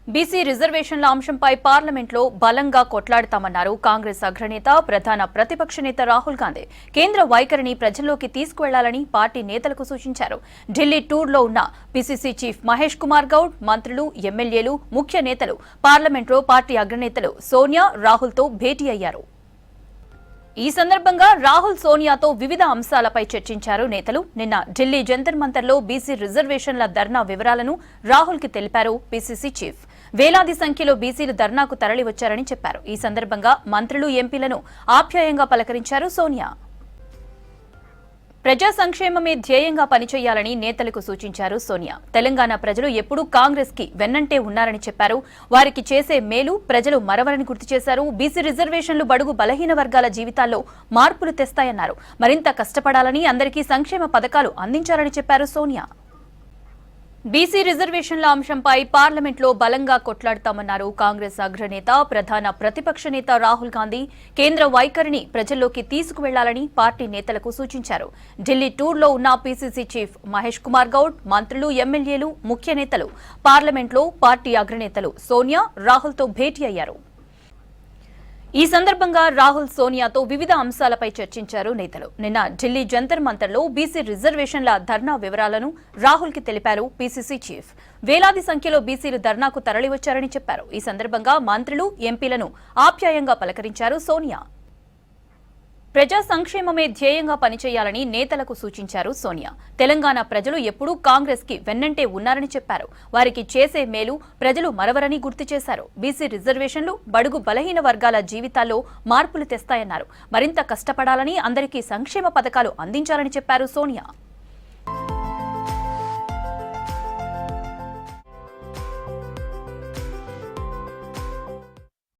BC రిజర్వేషన్ల అంశంపై పార్లమెంట్లో బలంగా కొట్లాడతామన్నారు కాంగ్రెస్ అగ్రనేత ప్రధాన ప్రతిపక్ష నేత రాహుల్ గాంధీ. కేంద్ర వైఖరిని ప్రజల్లోకి తీసుకువెళ్లాలని పార్టీ నేతలకు సూచించారు. ఢిల్లీ టూర్లో ఉన్న పీసీసీ చీఫ్ మహేష్ కుమార్ గౌడ్, మంత్రులు, ఎమ్మెల్యేలు, ముఖ్య నేతలు పార్లమెంట్లో పార్టీ అగ్రనేతలు సోనియా, రాహుల్తో భేటీ అయ్యారు. ఈ సందర్భంగా రాహుల్, సోనియాతో వివిధ అంశాలపై చర్చించారు నేతలు. నిన్న ఢిల్లీ జంతర్ మంతర్లో బీసీ రిజర్వేషన్ల ధర్నా వివరాలను రాహుల్ కి తెలిపారు పీసీసీ చీఫ్. వేలాది సంఖ్యలో బీసీలు ధర్నాకు తరలివచ్చారని చెప్పారు. ఈ సందర్భంగా మంత్రులు, ఎంపీలను ఆప్యాయంగా పలకరించారు సోనియా. ప్రజా సంక్షేమమే ధ్యేయంగా పనిచేయాలని నేతలకు సూచించారు సోనియా. తెలంగాణ ప్రజలు ఎప్పుడూ కాంగ్రెస్ కి వెన్నంటే ఉన్నారని చెప్పారు. వారికి చేసే మేలు ప్రజలు మరవరని గుర్తు చేశారు. బీసీ రిజర్వేషన్లు బడుగు బలహీన వర్గాల జీవితాల్లో మార్పులు తెస్తాయన్నారు. మరింత కష్టపడాలని, అందరికీ సంక్షేమ పథకాలు అందించాలని చెప్పారు సోనియా. బీసీ రిజర్వేషన్ల అంశంపై పార్లమెంట్లో బలంగా కొట్లాడతామన్నారు కాంగ్రెస్ అగ్రనేత ప్రధాన ప్రతిపక్ష నేత రాహుల్ గాంధీ. కేంద్ర వైఖరిని ప్రజల్లోకి తీసుకువెళ్లాలని పార్టీ నేతలకు సూచించారు. ఢిల్లీ టూర్లో ఉన్న పీసీసీ చీఫ్ మహేష్ కుమార్ గౌడ్, మంత్రులు, ఎమ్మెల్యేలు, ముఖ్య నేతలు పార్లమెంట్లో పార్టీ అగ్రనేతలు సోనియా, రాహుల్తో భేటీ అయ్యారు. ఈ సందర్భంగా రాహుల్, సోనియాతో వివిధ అంశాలపై చర్చించారు నేతలు. నిన్న ఢిల్లీ జంతర్ మంతర్లో బీసీ రిజర్వేషన్ల ధర్నా వివరాలను రాహుల్ కి తెలిపారు పీసీసీ చీఫ్. వేలాది సంఖ్యలో బీసీలు ధర్నాకు తరలివచ్చారని చెప్పారు. ఈ సందర్భంగా మంత్రులు, ఎంపీలను ఆప్యాయంగా పలకరించారు సోనియా. ప్రజా సంక్షేమమే ధ్యేయంగా పనిచేయాలని నేతలకు సూచించారు సోనియా. తెలంగాణ ప్రజలు ఎప్పుడూ కాంగ్రెస్ కి వెన్నంటే ఉన్నారని చెప్పారు. వారికి చేసే మేలు ప్రజలు మరవరని గుర్తు చేశారు. బీసీ రిజర్వేషన్లు బడుగు బలహీన వర్గాల జీవితాల్లో మార్పులు తెస్తాయన్నారు. మరింత కష్టపడాలని, అందరికీ సంక్షేమ పథకాలు అందించాలని చెప్పారు సోనియా.